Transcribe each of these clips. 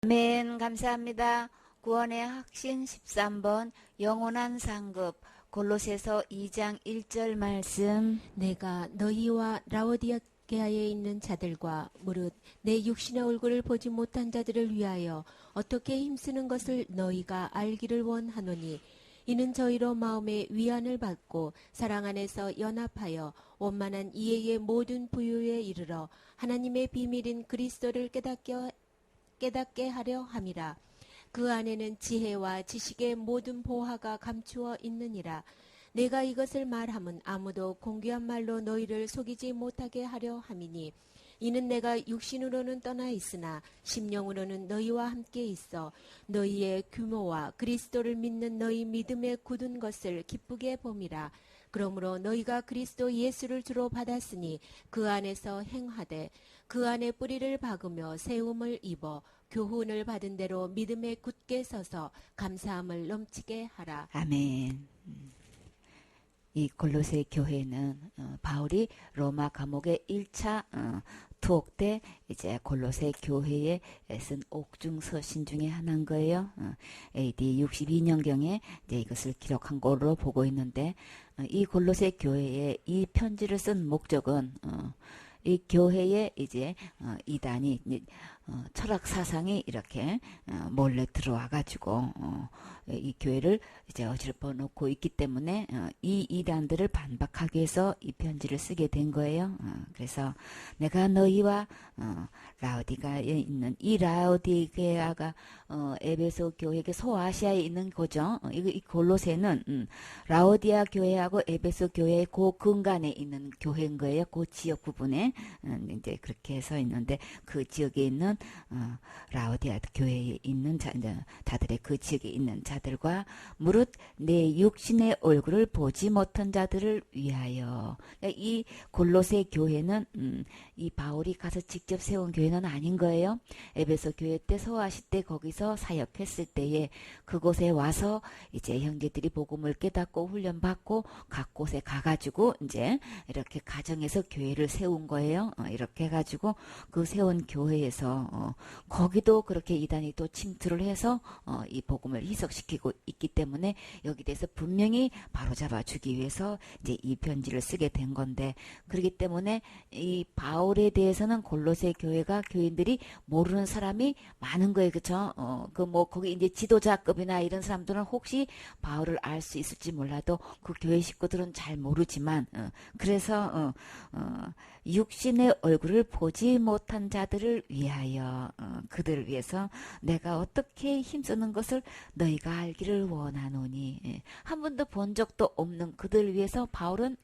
아멘. 감사합니다. 구원의 확신 13번 영원한 상급 골로새서 2장 1절 말씀. 내가 너희와 라오디게아에 있는 자들과 무릇 내 육신의 얼굴을 보지 못한 자들을 위하여 어떻게 힘쓰는 것을 너희가 알기를 원하노니 이는 저희로 마음의 위안을 받고 사랑 안에서 연합하여 원만한 이해의 모든 부유에 이르러 하나님의 비밀인 그리스도를 깨닫게 하려 함이라. 그 안에는 지혜와 지식의 모든 보화가 감추어 있느니라. 내가 이것을 말함은 아무도 공귀한 말로 너희를 속이지 못하게 하려 함이니 이는 내가 육신으로는 떠나 있으나 심령으로는 너희와 함께 있어 너희의 규모와 그리스도를 믿는 너희 믿음에 굳은 것을 기쁘게 봄이라. 그러므로 너희가 그리스도 예수를 주로 받았으니 그 안에서 행하되 그 안에 뿌리를 박으며 세움을 입어 교훈을 받은 대로 믿음에 굳게 서서 감사함을 넘치게 하라. 아멘. 이 골로새 교회는 바울이 로마 감옥의 1차 투옥 때 이제 골로새 교회에 쓴 옥중서신 중에 하나인 거예요. AD 62년경에 이제 이것을 기록한 걸로 보고 있는데 이 골로새 교회에 이 편지를 쓴 목적은 이 교회에 이제 이단이 철학 사상이 이렇게 몰래 들어와 가지고 이 교회를 이제 어지럽혀 놓고 있기 때문에 이 이단들을 반박하기 위해서 이 편지를 쓰게 된 거예요. 그래서 내가 너희와 라오디가에 있는 이 라오디게아가 에베소 교회의 소아시아에 있는 거죠. 이 골로새는 라오디아 교회하고 에베소 교회의 그 근간에 있는 교회인 거예요. 그 지역 부분에 이제 그렇게 해서 있는데 그 지역에 있는 라오디아 교회에 있는 자들의 그 지역에 있는 자들과 무릇 내 육신의 얼굴을 보지 못한 자들을 위하여. 이 골로새 교회는 이 바울이 가서 직접 세운 교회는 아닌 거예요. 에베소 교회 때 서아시 때 거기서 사역했을 때에 그곳에 와서 이제 형제들이 복음을 깨닫고 훈련받고 각 곳에 가가지고 이제 이렇게 가정에서 교회를 세운 거예요. 이렇게 해가지고 그 세운 교회에서 거기도 그렇게 이단이 또 침투를 해서 이 복음을 희석시키고 있기 때문에 여기 대해서 분명히 바로잡아 주기 위해서 이제 이 편지를 쓰게 된 건데, 그렇기 때문에 이 바울에 대해서는 골로새 교회가 교인들이 모르는 사람이 많은 거예요. 그쵸? 그 뭐 거기 이제 지도자급이나 이런 사람들은 혹시 바울을 알 수 있을지 몰라도 그 교회 식구들은 잘 모르지만 그래서 육신의 얼굴을 보지 못한 자들을 위하여 그들을 위해서 내가 어떻게 힘쓰는 것을 너희가 알기를 원하노니. 한 번도 본 적도 없는 그들을 위해서 바울은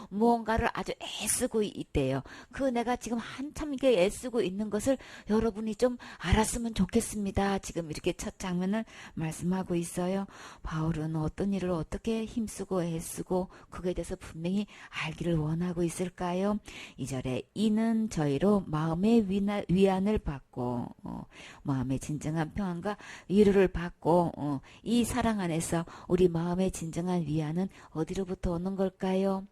무언가를 아주 애쓰고 있대요. 그 내가 지금 한참 이게 애쓰고 있는 것을 여러분이 좀 알았으면 좋겠습니다. 지금 이렇게 첫 장면을 말씀하고 있어요. 바울은 어떤 일을 어떻게 힘쓰고 애쓰고 그거에 대해서 분명히 알기를 원하고 있을까요? 2절에 이는 저희로 마음의 위안을 받고 마음의 진정한 평안과 위로를 받고 이 사랑 안에서 우리 마음의 진정한 위안은 어디로부터 오는 걸까요?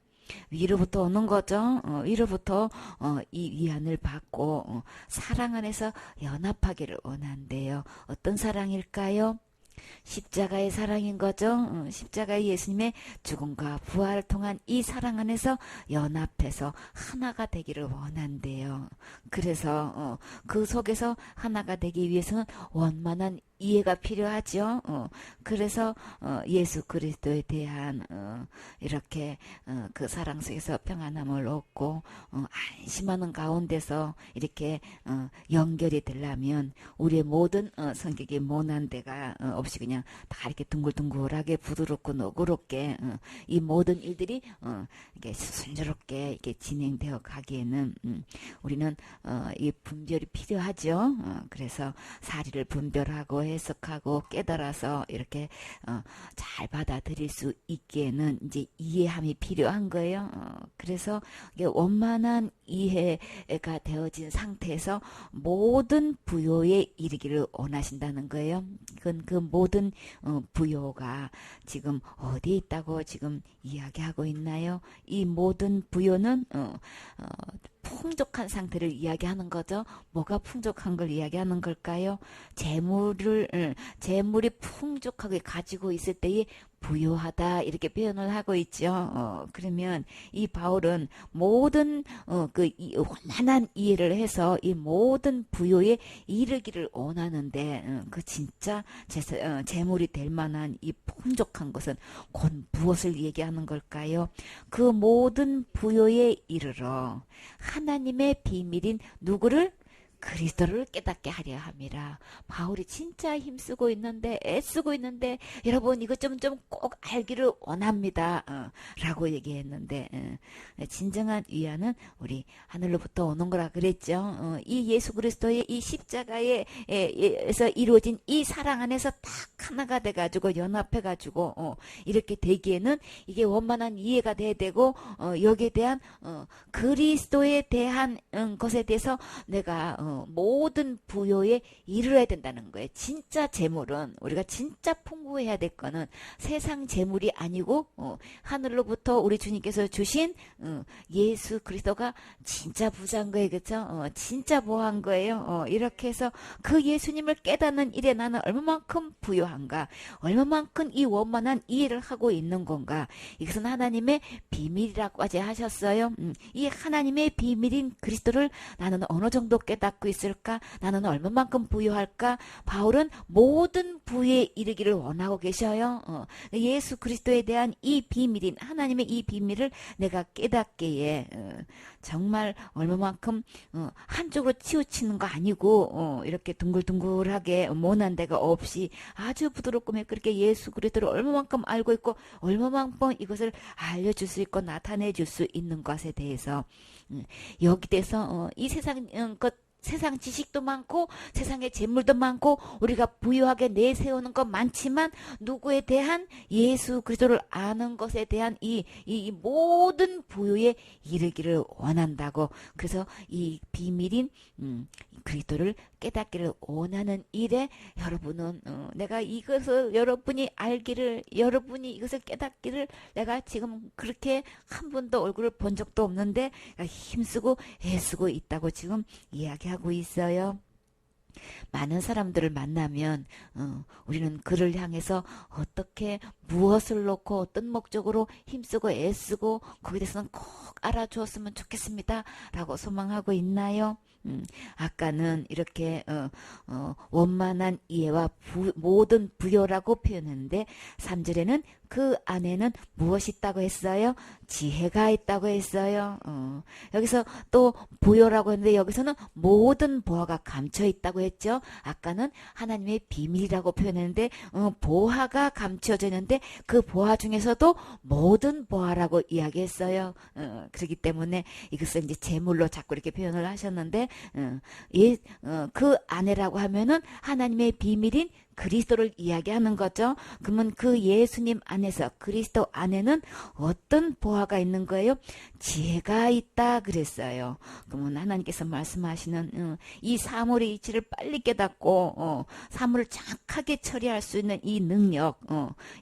위로부터 오는 거죠. 위로부터 이 위안을 받고 사랑 안에서 연합하기를 원한대요. 어떤 사랑일까요? 십자가의 사랑인 거죠. 십자가의 예수님의 죽음과 부활을 통한 이 사랑 안에서 연합해서 하나가 되기를 원한대요. 그래서 그 속에서 하나가 되기 위해서는 원만한 이해가 필요하죠. 그래서 예수 그리스도에 대한 이렇게 그 사랑 속에서 평안함을 얻고 안심하는 가운데서 이렇게 연결이 되려면 우리의 모든 성격이 모난 데가 없이 그냥 다 이렇게 둥글둥글하게 부드럽고 너그럽게 이 모든 일들이 이렇게 순조롭게 이렇게 진행되어 가기에는 우리는 이 분별이 필요하죠. 그래서 사리를 분별하고 해석하고 깨달아서 이렇게 잘 받아들일 수 있기에는 이제 이해함이 필요한 거예요. 그래서 이게 원만한 이해가 되어진 상태에서 모든 부요에 이르기를 원하신다는 거예요. 그건 그 모든 부요가 지금 어디에 있다고 지금 이야기하고 있나요? 이 모든 부요는 풍족한 상태를 이야기하는 거죠. 뭐가 풍족한 걸 이야기하는 걸까요? 재물이 풍족하게 가지고 있을 때에 부유하다 이렇게 표현을 하고 있죠. 그러면 이 바울은 모든 원만한 이해를 해서 이 모든 부요에 이르기를 원하는데 그 진짜 재물이 될 만한 이 풍족한 것은 곧 무엇을 얘기하는 걸까요? 그 모든 부요에 이르러 하나님의 비밀인 누구를? 그리스도를 깨닫게 하려 함이라. 바울이 진짜 힘쓰고 있는데 애쓰고 있는데 여러분 이것 좀 꼭 알기를 원합니다. 라고 얘기했는데 진정한 위안은 우리 하늘로부터 오는 거라 그랬죠. 이 예수 그리스도의 이 십자가에서 이루어진 이 사랑 안에서 딱 하나가 돼가지고 연합해가지고 이렇게 되기에는 이게 원만한 이해가 돼야 되고 여기에 대한 그리스도에 대한 것에 대해서 내가 모든 부요에 이르러야 된다는 거예요. 진짜 재물은 우리가 진짜 풍부해야 될 거는 세상 재물이 아니고 하늘로부터 우리 주님께서 주신 예수 그리스도가 진짜 부자인 거예요. 그렇죠? 진짜 보한 거예요. 이렇게 해서 그 예수님을 깨닫는 일에 나는 얼마만큼 부요한가, 얼마만큼 이 원만한 이해를 하고 있는 건가. 이것은 하나님의 비밀이라고까지 하셨어요. 이 하나님의 비밀인 그리스도를 나는 어느 정도 깨닫고 있을까? 나는 얼마만큼 부유할까? 바울은 모든 부에 이르기를 원하고 계셔요. 예수 그리스도에 대한 이 비밀인 하나님의 이 비밀을 내가 깨닫기에 정말 얼마만큼 한쪽으로 치우치는 거 아니고 이렇게 둥글둥글하게 모난 데가 없이 아주 부드럽고 매끄럽게 예수 그리스도를 얼마만큼 알고 있고 얼마만큼 이것을 알려줄 수 있고 나타내 줄 수 있는 것에 대해서 여기 대해서 이 세상 지식도 많고 세상에 재물도 많고 우리가 부유하게 내세우는 것 많지만 누구에 대한 예수 그리스도를 아는 것에 대한 이 모든 부유에 이르기를 원한다고. 그래서 이 비밀인 그리스도를 깨닫기를 원하는 일에 여러분은 내가 이것을 여러분이 알기를 여러분이 이것을 깨닫기를 내가 지금 그렇게 한 번도 얼굴을 본 적도 없는데 힘쓰고 애쓰고 있다고 지금 이야기하고 있어요. 많은 사람들을 만나면 우리는 그를 향해서 어떻게 무엇을 놓고 어떤 목적으로 힘쓰고 애쓰고 거기에 대해서는 꼭 알아주었으면 좋겠습니다 라고 소망하고 있나요? 아까는 이렇게 원만한 이해와 모든 부요라고 표현했는데 3절에는 그 안에는 무엇이 있다고 했어요? 지혜가 있다고 했어요. 여기서 또 부요라고 했는데 여기서는 모든 보화가 감춰 있다고 했죠. 아까는 하나님의 비밀이라고 표현했는데 보화가 감춰져 있는데 그 보화 중에서도 모든 보화라고 이야기했어요. 그렇기 때문에 이것을 이제 제물로 자꾸 이렇게 표현을 하셨는데 그 안에라고 하면은 하나님의 비밀인 그리스도를 이야기하는 거죠. 그러면 그 예수님 안에서 그리스도 안에는 어떤 보화가 있는 거예요? 지혜가 있다 그랬어요. 그러면 하나님께서 말씀하시는 이 사물의 이치를 빨리 깨닫고 사물을 정확하게 처리할 수 있는 이 능력,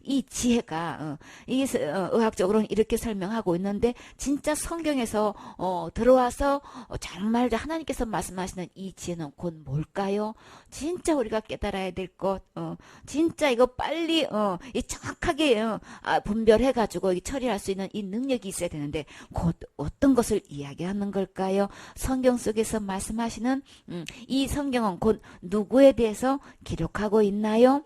이 지혜가 의학적으로는 이렇게 설명하고 있는데 진짜 성경에서 들어와서 정말 하나님께서 말씀하시는 이 지혜는 곧 뭘까요? 진짜 우리가 깨달아야 될 것, 진짜 이거 빨리 정확하게 분별해가지고 처리할 수 있는 이 능력이 있어야 되는데 곧 어떤 것을 이야기하는 걸까요? 성경 속에서 말씀하시는 이 성경은 곧 누구에 대해서 기록하고 있나요?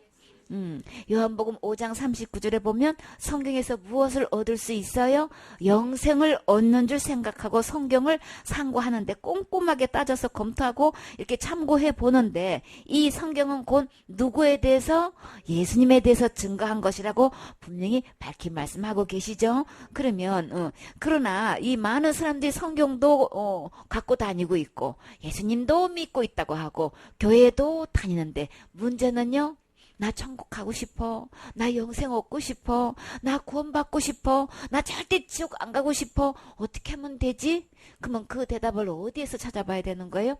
요한복음 5장 39절에 보면 성경에서 무엇을 얻을 수 있어요? 영생을 얻는 줄 생각하고 성경을 상고하는데 꼼꼼하게 따져서 검토하고 이렇게 참고해 보는데 이 성경은 곧 누구에 대해서? 예수님에 대해서 증거한 것이라고 분명히 밝히 말씀하고 계시죠. 그러면 그러나 이 많은 사람들이 성경도 갖고 다니고 있고 예수님도 믿고 있다고 하고 교회도 다니는데 문제는요, 나 천국 가고 싶어. 나 영생 얻고 싶어. 나 구원받고 싶어. 나 절대 지옥 안 가고 싶어. 어떻게 하면 되지? 그러면 그 대답을 어디에서 찾아봐야 되는 거예요?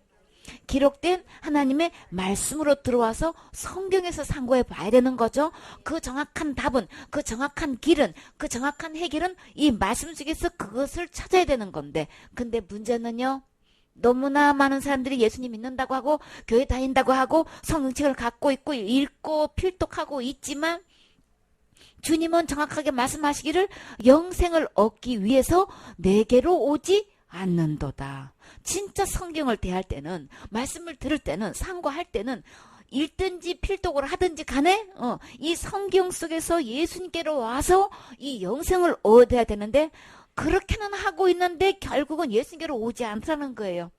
기록된 하나님의 말씀으로 들어와서 성경에서 상고해 봐야 되는 거죠. 그 정확한 답은, 그 정확한 길은, 그 정확한 해결은 이 말씀 속에서 그것을 찾아야 되는 건데, 근데 문제는요, 너무나 많은 사람들이 예수님 믿는다고 하고 교회 다닌다고 하고 성경책을 갖고 있고 읽고 필독하고 있지만 주님은 정확하게 말씀하시기를 영생을 얻기 위해서 내게로 오지 않는도다. 진짜 성경을 대할 때는, 말씀을 들을 때는, 상고할 때는 읽든지 필독을 하든지 간에 이 성경 속에서 예수님께로 와서 이 영생을 얻어야 되는데 그렇게는 하고 있는데 결국은 예수님께로 오지 않더라는 거예요.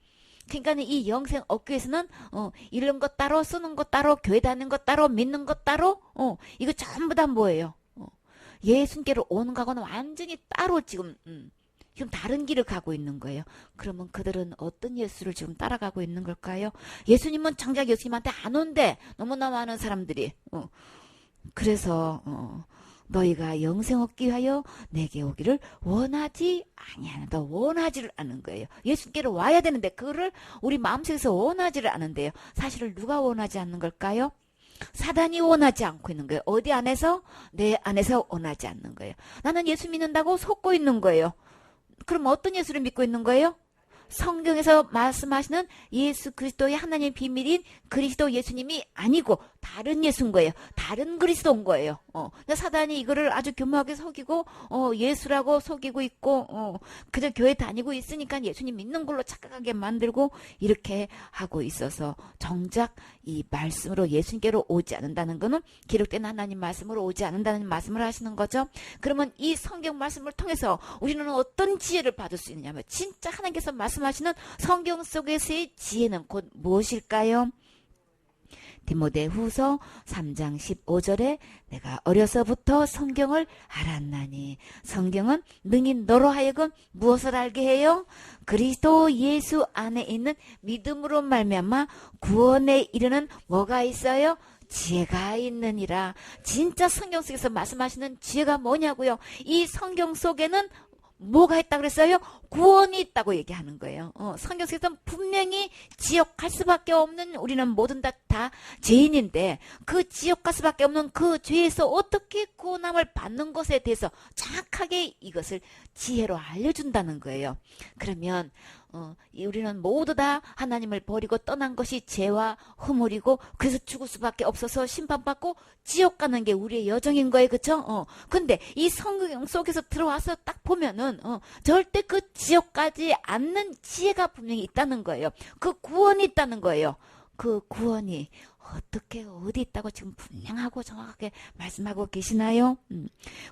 그러니까 이 영생 얻기 위해서는 읽는 것 따로, 쓰는 것 따로, 교회 다니는 것 따로, 믿는 것 따로, 이거 전부 다 뭐예요? 예수님께로 오는 거하고는 완전히 따로 지금 다른 길을 가고 있는 거예요. 그러면 그들은 어떤 예수를 지금 따라가고 있는 걸까요? 예수님은 정작 예수님한테 안 온대. 너무나 많은 사람들이. 그래서 너희가 영생 얻기 위하여 내게 오기를 원하지 아니하는다. 원하지를 않는 거예요. 예수님께로 와야 되는데 그거를 우리 마음속에서 원하지를 않는데요. 사실은 누가 원하지 않는 걸까요? 사단이 원하지 않고 있는 거예요. 어디 안에서? 내 안에서 원하지 않는 거예요. 나는 예수 믿는다고 속고 있는 거예요. 그럼 어떤 예수를 믿고 있는 거예요? 성경에서 말씀하시는 예수 그리스도의 하나님의 비밀인 그리스도 예수님이 아니고 다른 예수인 거예요. 다른 그리스도인 거예요. 그러니까 사단이 이거를 아주 교묘하게 속이고 예수라고 속이고 있고 그저 교회 다니고 있으니까 예수님 믿는 걸로 착각하게 만들고 이렇게 하고 있어서 정작 이 말씀으로 예수님께로 오지 않는다는 것은 기록된 하나님 말씀으로 오지 않는다는 말씀을 하시는 거죠. 그러면 이 성경 말씀을 통해서 우리는 어떤 지혜를 받을 수 있느냐면 진짜 하나님께서 말씀하시는 성경 속에서의 지혜는 곧 무엇일까요? 디모데후서 3장 15절에 내가 어려서부터 성경을 알았나니 성경은 능히 너로 하여금 무엇을 알게 해요? 그리스도 예수 안에 있는 믿음으로 말미암아 구원에 이르는 뭐가 있어요? 지혜가 있느니라. 진짜 성경 속에서 말씀하시는 지혜가 뭐냐고요? 이 성경 속에는 뭐가 있다 그랬어요? 구원이 있다고 얘기하는 거예요. 성경 속에서 분명히 지옥 갈 수밖에 없는 우리는 모든 다 죄인인데 그 지옥 갈 수밖에 없는 그 죄에서 어떻게 구원함을 받는 것에 대해서 정확하게 이것을 지혜로 알려준다는 거예요. 그러면 우리는 모두 다 하나님을 버리고 떠난 것이 죄와 허물이고 그래서 죽을 수밖에 없어서 심판받고 지옥 가는 게 우리의 여정인 거예요. 그렇죠? 근데 이 성경 속에서 들어와서 딱 보면은 절대 그 지옥 가지 않는 지혜가 분명히 있다는 거예요. 그 구원이 있다는 거예요. 그 구원이 어떻게 어디 있다고 지금 분명하고 정확하게 말씀하고 계시나요?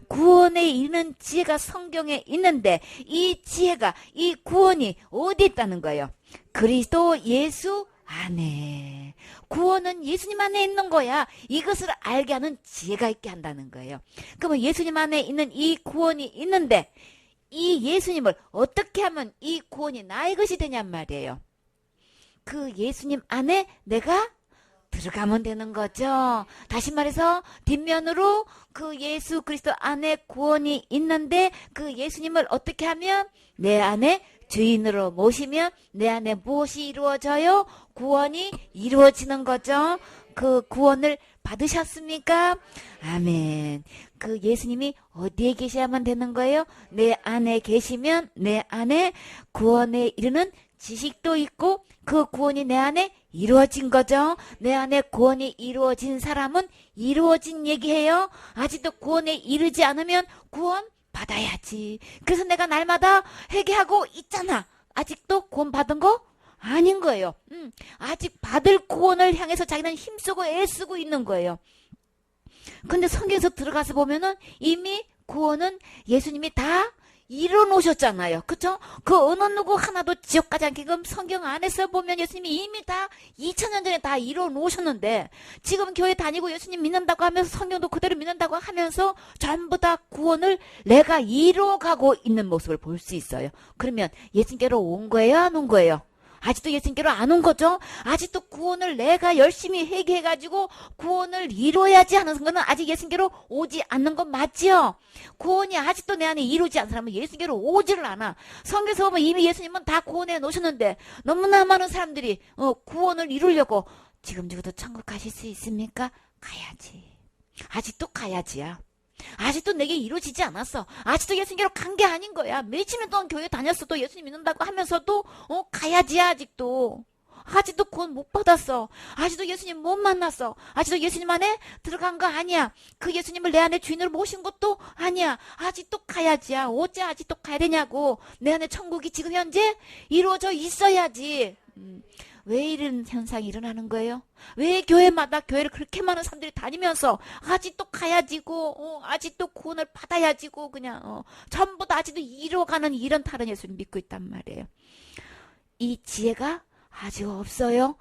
구원에 이르는 지혜가 성경에 있는데 이 지혜가 이 구원이 어디 있다는 거예요? 그리스도 예수 안에. 구원은 예수님 안에 있는 거야. 이것을 알게 하는 지혜가 있게 한다는 거예요. 그러면 예수님 안에 있는 이 구원이 있는데 이 예수님을 어떻게 하면 이 구원이 나의 것이 되냔 말이에요. 그 예수님 안에 내가 들어가면 되는 거죠. 다시 말해서 뒷면으로 그 예수 그리스도 안에 구원이 있는데 그 예수님을 어떻게 하면 내 안에 주인으로 모시면 내 안에 무엇이 이루어져요? 구원이 이루어지는 거죠. 그 구원을 받으셨습니까? 아멘. 그 예수님이 어디에 계셔야만 되는 거예요? 내 안에 계시면 내 안에 구원에 이르는 지식도 있고 그 구원이 내 안에 이루어진 거죠. 내 안에 구원이 이루어진 사람은 이루어진 얘기해요. 아직도 구원에 이르지 않으면 구원 받아야지. 그래서 내가 날마다 회개하고 있잖아. 아직도 구원 받은 거 아닌 거예요. 아직 받을 구원을 향해서 자기는 힘쓰고 애쓰고 있는 거예요. 근데 성경에서 들어가서 보면은 이미 구원은 예수님이 다 이뤄놓으셨잖아요. 그쵸? 그 어느 누구 하나도 지옥 가지 않게끔 성경 안에서 보면 예수님이 이미 다 2000년 전에 다 이뤄놓으셨는데 지금 교회 다니고 예수님 믿는다고 하면서 성경도 그대로 믿는다고 하면서 전부 다 구원을 내가 이뤄가고 있는 모습을 볼 수 있어요. 그러면 예수님께로 온 거예요? 안 온 거예요? 아직도 예수님께로 안 온 거죠? 아직도 구원을 내가 열심히 회개해가지고 구원을 이루어야지 하는 거는 아직 예수님께로 오지 않는 건 맞지요? 구원이 아직도 내 안에 이루지 않은 사람은 예수님께로 오지를 않아. 성경에서 보면 이미 예수님은 다 구원해 놓으셨는데 너무나 많은 사람들이 구원을 이루려고 지금 죽어도 천국 가실 수 있습니까? 가야지. 아직도 가야지야. 아직도 내게 이루어지지 않았어. 아직도 예수님께로 간 게 아닌 거야. 몇십 년 동안 교회 다녔어도 예수님 믿는다고 하면서도 가야지 아직도. 아직도 구원 못 받았어. 아직도 예수님 못 만났어. 아직도 예수님 안에 들어간 거 아니야. 그 예수님을 내 안에 주인으로 모신 것도 아니야. 아직도 가야지야. 어째 아직도 가야 되냐고. 내 안에 천국이 지금 현재 이루어져 있어야지. 왜 이런 현상이 일어나는 거예요? 왜 교회마다 교회를 그렇게 많은 사람들이 다니면서 아직도 가야지고 아직도 구원을 받아야지고 그냥 전부 다 아직도 이뤄가는 이런 다른 예수님 믿고 있단 말이에요. 이 지혜가 아직 없어요.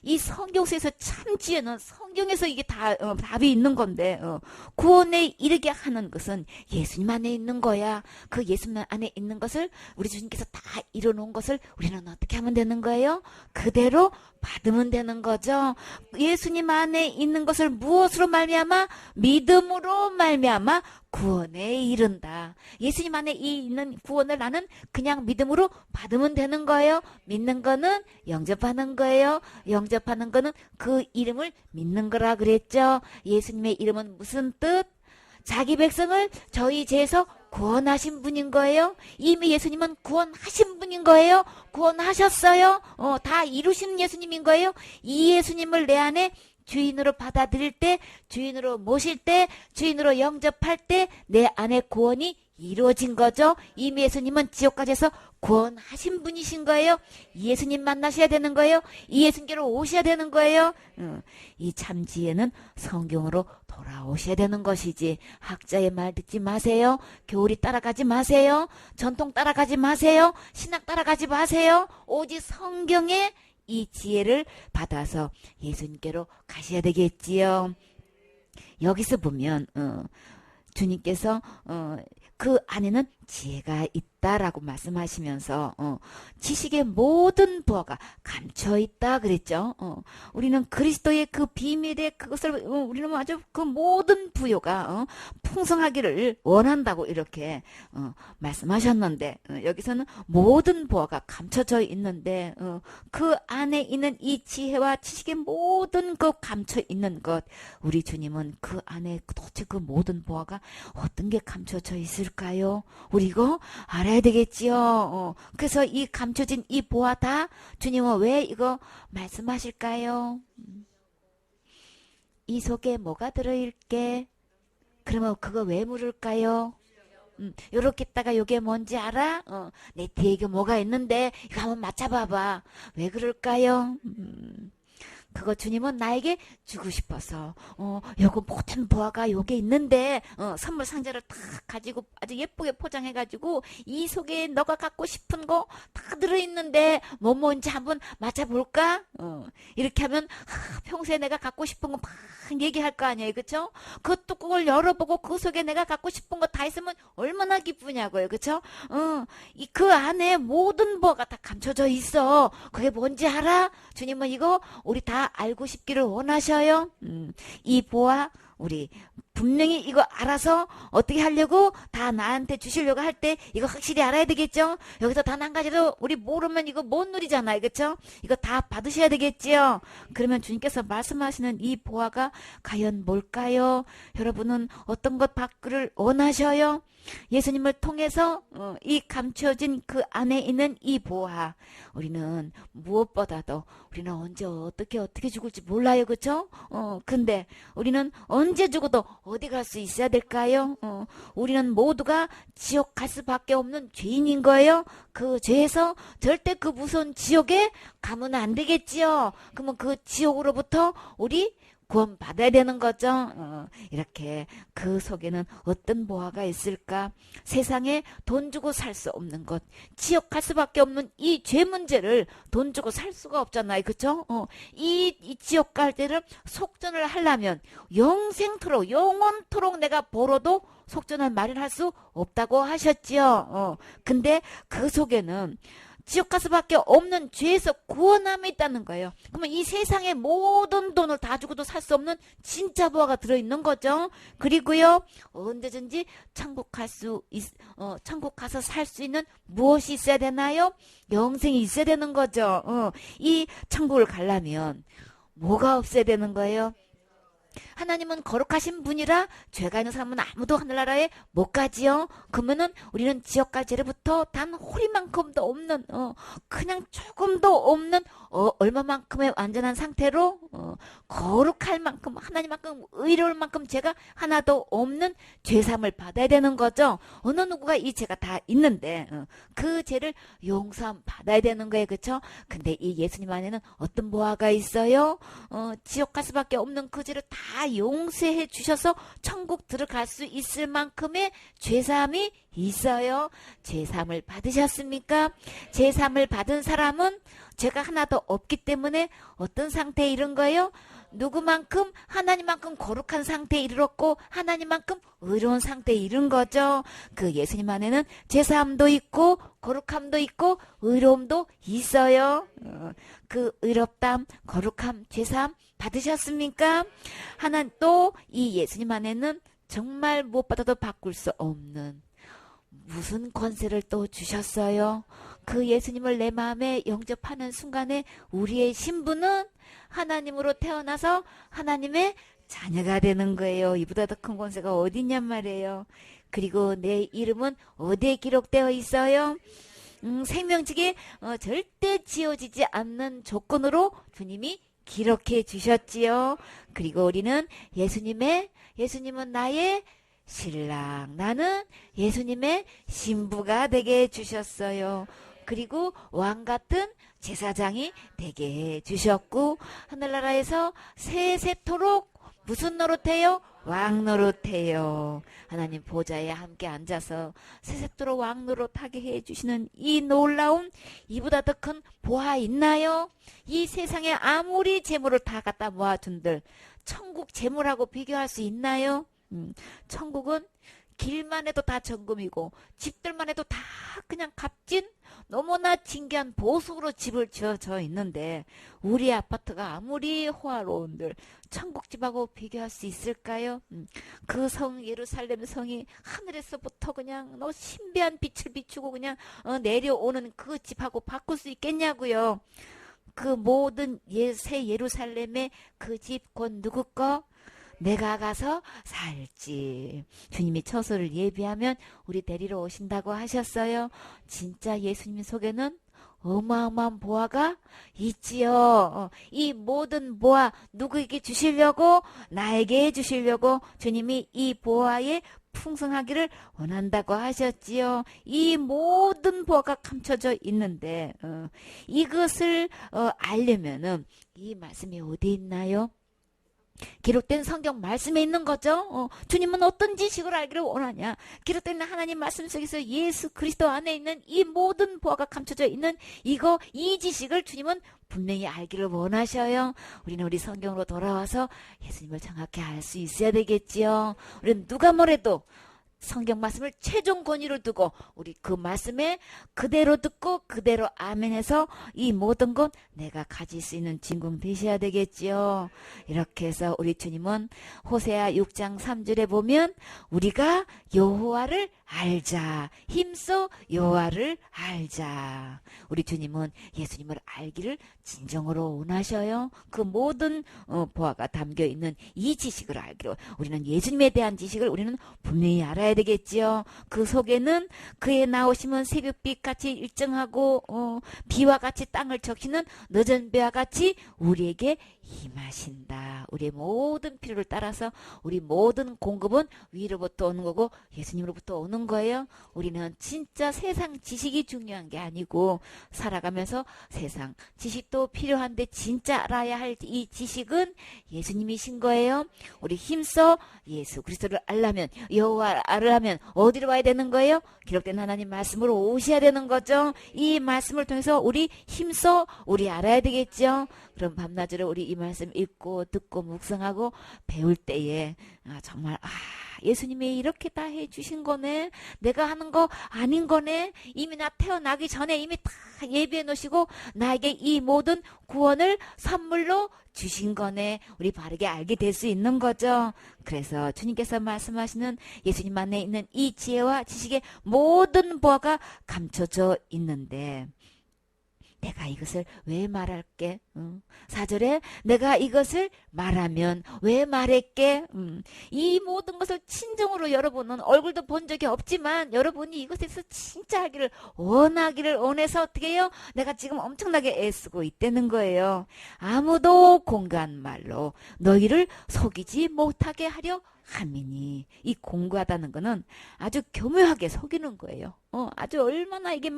이 성경 속에서 참 지혜는 성경에서 이게 다 답이 있는 건데 구원에 이르게 하는 것은 예수님 안에 있는 거야. 그 예수님 안에 있는 것을 우리 주님께서 다 이뤄놓은 것을 우리는 어떻게 하면 되는 거예요? 그대로 받으면 되는 거죠. 예수님 안에 있는 것을 무엇으로 말미암아? 믿음으로 말미암아 구원에 이른다. 예수님 안에 있는 구원을 나는 그냥 믿음으로 받으면 되는 거예요. 믿는 거는 영접하는 거예요. 영접하는 거는 그 이름을 믿는 거라 그랬죠. 예수님의 이름은 무슨 뜻? 자기 백성을 저희 죄에서 구원하신 분인 거예요. 이미 예수님은 구원하신 분인 거예요. 구원하셨어요. 다 이루시는 예수님인 거예요. 이 예수님을 내 안에 주인으로 받아들일 때, 주인으로 모실 때, 주인으로 영접할 때 내 안에 구원이 이루어진 거죠. 이미 예수님은 지옥까지에서 구원하신 분이신 거예요. 이 예수님 만나셔야 되는 거예요. 이 예수님께로 오셔야 되는 거예요. 이 참 지혜는 성경으로 돌아오셔야 되는 것이지 학자의 말 듣지 마세요. 교리 따라가지 마세요. 전통 따라가지 마세요. 신학 따라가지 마세요. 오직 성경의 이 지혜를 받아서 예수님께로 가셔야 되겠지요. 여기서 보면 주님께서 그 안에는 지혜가 있다라고 말씀하시면서 지식의 모든 부하가 감춰 있다 그랬죠. 우리는 그리스도의 그 비밀의 그것을 우리는 아주 그 모든 부요가 풍성하기를 원한다고 이렇게 말씀하셨는데 여기서는 모든 부하가 감춰져 있는데 그 안에 있는 이 지혜와 지식의 모든 그 감춰 있는 것 우리 주님은 그 안에 도대체 그 모든 부하가 어떤 게 감춰져 있을까요? 우리 이거 알아야 되겠지요. 그래서 이 감춰진 이 보아 다 주님은 왜 이거 말씀하실까요? 이 속에 뭐가 들어있게? 그러면 그거 왜 물을까요? 요렇게 있다가 요게 뭔지 알아? 내 뒤에 이게 뭐가 있는데 이거 한번 맞춰봐봐. 왜 그럴까요? 그거 주님은 나에게 주고 싶어서 요거 모든 보아가 요게 있는데 선물 상자를 딱 가지고 아주 예쁘게 포장해가지고 이 속에 너가 갖고 싶은 거 다 들어있는데 뭐 뭔지 한번 맞춰볼까? 이렇게 하면 평소에 내가 갖고 싶은 거 막 얘기할 거 아니에요, 그쵸? 그 뚜껑을 열어보고 그 속에 내가 갖고 싶은 거 다 있으면 얼마나 기쁘냐고요, 그쵸? 그 안에 모든 보아가 다 감춰져 있어. 그게 뭔지 알아? 주님은 이거 우리 다 알고 싶기를 원하셔요. 이 보아 우리 분명히 이거 알아서 어떻게 하려고 다 나한테 주시려고 할 때 이거 확실히 알아야 되겠죠. 여기서 단 한 가지도 우리 모르면 이거 못 누리잖아요, 그렇죠? 이거 다 받으셔야 되겠지요. 그러면 주님께서 말씀하시는 이 보아가 과연 뭘까요? 여러분은 어떤 것 받기를 원하셔요? 예수님을 통해서 이 감춰진 그 안에 있는 이 보아 우리는 무엇보다도 우리는 언제 어떻게 죽을지 몰라요, 그렇죠? 근데 우리는 언제 죽어도 어디 갈 수 있어야 될까요? 우리는 모두가 지옥 갈 수밖에 없는 죄인인 거예요. 그 죄에서 절대 그 무서운 지옥에 가면 안 되겠지요. 그러면 그 지옥으로부터 우리 구원 받아야 되는 거죠. 이렇게 그 속에는 어떤 보화가 있을까? 세상에 돈 주고 살 수 없는 것, 지옥 갈 수밖에 없는 이 죄 문제를 돈 주고 살 수가 없잖아요, 그렇죠? 이 지옥 갈 때를 속전을 하려면 영생토록 영원토록 내가 벌어도 속전을 마련할 수 없다고 하셨지요. 근데 그 속에는 지옥 갈 수밖에 없는 죄에서 구원함이 있다는 거예요. 그러면 이 세상의 모든 돈을 다 주고도 살 수 없는 진짜 보화가 들어있는 거죠. 그리고요, 언제든지 천국 천국 가서 살 수 있는 무엇이 있어야 되나요? 영생이 있어야 되는 거죠. 이 천국을 가려면 뭐가 없어야 되는 거예요? 하나님은 거룩하신 분이라 죄가 있는 사람은 아무도 하늘나라에 못 가지요. 그러면은 우리는 지역과 죄로부터 단 호리만큼도 없는 그냥 조금도 없는 얼마만큼의 완전한 상태로 거룩할 만큼 하나님만큼 의로울 만큼 죄가 하나도 없는 죄사함을 받아야 되는 거죠. 어느 누구가 이 죄가 다 있는데 그 죄를 용서함 받아야 되는 거예요. 그렇죠? 근데 이 예수님 안에는 어떤 보화가 있어요? 지옥 갈 수밖에 없는 그 죄를 다 용서해 주셔서 천국 들어갈 수 있을 만큼의 죄사함이 있어요. 죄사함을 받으셨습니까? 죄사함을 받은 사람은 죄가 하나도 없기 때문에 어떤 상태에 이른 거예요? 누구만큼 하나님만큼 거룩한 상태에 이르렀고 하나님만큼 의로운 상태에 이른 거죠. 그 예수님 안에는 죄사함도 있고 거룩함도 있고 의로움도 있어요. 그 의롭담, 거룩함, 죄사함 받으셨습니까? 하나 또 이 예수님 안에는 정말 무엇보다도 바꿀 수 없는 무슨 권세를 또 주셨어요? 그 예수님을 내 마음에 영접하는 순간에 우리의 신분은 하나님으로 태어나서 하나님의 자녀가 되는 거예요. 이보다 더 큰 권세가 어디 있냔 말이에요. 그리고 내 이름은 어디에 기록되어 있어요? 생명책에 절대 지워지지 않는 조건으로 주님이 기록해 주셨지요. 그리고 우리는 예수님은 나의 신랑, 나는 예수님의 신부가 되게 해주셨어요. 그리고 왕같은 제사장이 되게 해주셨고 하늘나라에서 세세토록 무슨 노릇해요? 왕 노릇해요. 하나님 보좌에 함께 앉아서 세세토록 왕 노릇하게 해주시는 이 놀라운 이보다 더 큰 보화 있나요? 이 세상에 아무리 재물을 다 갖다 모아둔들 천국 재물하고 비교할 수 있나요? 천국은 길만 해도 다 정금이고 집들만 해도 다 그냥 값진 너무나 진귀한 보석으로 집을 지어져 있는데 우리 아파트가 아무리 호화로운들 천국집하고 비교할 수 있을까요? 그 성 예루살렘 성이 하늘에서부터 그냥 신비한 빛을 비추고 그냥 내려오는 그 집하고 바꿀 수 있겠냐고요. 그 모든 새 예루살렘의 그 집 곧 누구 거? 내가 가서 살지. 주님이 처소를 예비하면 우리 데리러 오신다고 하셨어요. 진짜 예수님 속에는 어마어마한 보화가 있지요. 이 모든 보화 누구에게 주시려고? 나에게 주시려고 주님이 이 보화에 풍성하기를 원한다고 하셨지요. 이 모든 보화가 감춰져 있는데 이것을 알려면은 이 말씀이 어디 있나요? 기록된 성경 말씀에 있는 거죠. 주님은 어떤 지식을 알기를 원하냐? 기록된 하나님 말씀 속에서 예수 그리스도 안에 있는 이 모든 보화가 감춰져 있는 이 지식을 주님은 분명히 알기를 원하셔요. 우리는 우리 성경으로 돌아와서 예수님을 정확히 알 수 있어야 되겠지요. 우리는 누가 뭐래도 성경 말씀을 최종 권위를 두고 우리 그 말씀에 그대로 듣고 그대로 아멘해서 이 모든 것 내가 가질 수 있는 진공 되셔야 되겠지요. 이렇게 해서 우리 주님은 호세아 6장 3절에 보면 우리가 여호와를 알자. 힘써 여호와를 알자. 우리 주님은 예수님을 알기를 진정으로 원하셔요. 그 모든 보화가 담겨있는 이 지식을 알기로 우리는 예수님에 대한 지식을 우리는 분명히 알아야 되겠지요. 그 속에는 그의 나오심은 새벽빛같이 일정하고 비와 같이 땅을 적시는 늦은 비와 같이 우리에게 임하신다. 우리의 모든 필요를 따라서 우리 모든 공급은 위로부터 오는 거고 예수님으로부터 오는 거예요. 우리는 진짜 세상 지식이 중요한 게 아니고 살아가면서 세상 지식도 필요한데 진짜 알아야 할 이 지식은 예수님이신 거예요. 우리 힘써 예수 그리스도를 알려면 여호와를 알려면 어디로 와야 되는 거예요? 기록된 하나님 말씀으로 오셔야 되는 거죠. 이 말씀을 통해서 우리 힘써 우리 알아야 되겠죠. 그럼 밤낮으로 우리 이 말씀 읽고 듣고 묵상하고 배울 때에 정말 예수님이 이렇게 다 해주신 거네. 내가 하는 거 아닌 거네. 이미 나 태어나기 전에 이미 다 예비해 놓으시고 나에게 이 모든 구원을 선물로 주신 거네. 우리 바르게 알게 될 수 있는 거죠. 그래서 주님께서 말씀하시는 예수님 안에 있는 이 지혜와 지식의 모든 보화가 감춰져 있는데 내가 이것을 왜 말할게? 4절에 내가 이것을 말하면 왜 말할게? 이 모든 것을 친정으로 여러분은 얼굴도 본 적이 없지만 여러분이 이것에서 진짜 하기를 원하기를 원해서 어떻게 해요? 내가 지금 엄청나게 애쓰고 있다는 거예요. 아무도 공고한 말로 너희를 속이지 못하게 하려 함이니. 이 공고하다는 거는 아주 교묘하게 속이는 거예요. 아주 얼마나 이게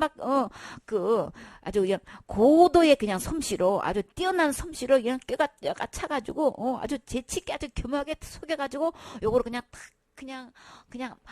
아주 그냥 고도의 그냥 솜씨로 아주 뛰어난 솜씨로 그냥 뼈가 차가지고 아주 재치있게 아주 교묘하게 속여가지고 요거를 그냥 탁 그냥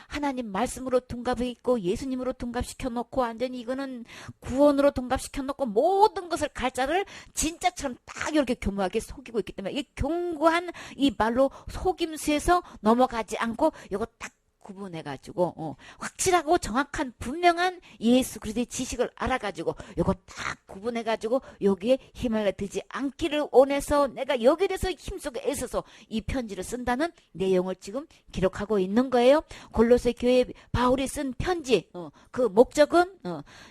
하나님 말씀으로 둔갑해 있고 예수님으로 둔갑시켜 놓고 완전히 이거는 구원으로 둔갑시켜 놓고 모든 것을 갈자를 진짜처럼 딱 이렇게 교묘하게 속이고 있기 때문에 이 견고한 이 말로 속임수에서 넘어가지 않고 이거 딱 구분해가지고 확실하고 정확한 분명한 예수 그리스도의 지식을 알아가지고 요거 딱 구분해가지고 여기에 힘을 들지 않기를 원해서 내가 여기에 대해서 힘쓰고 애써서 이 편지를 쓴다는 내용을 지금 기록하고 있는 거예요. 골로새 교회 바울이 쓴 편지 그 목적은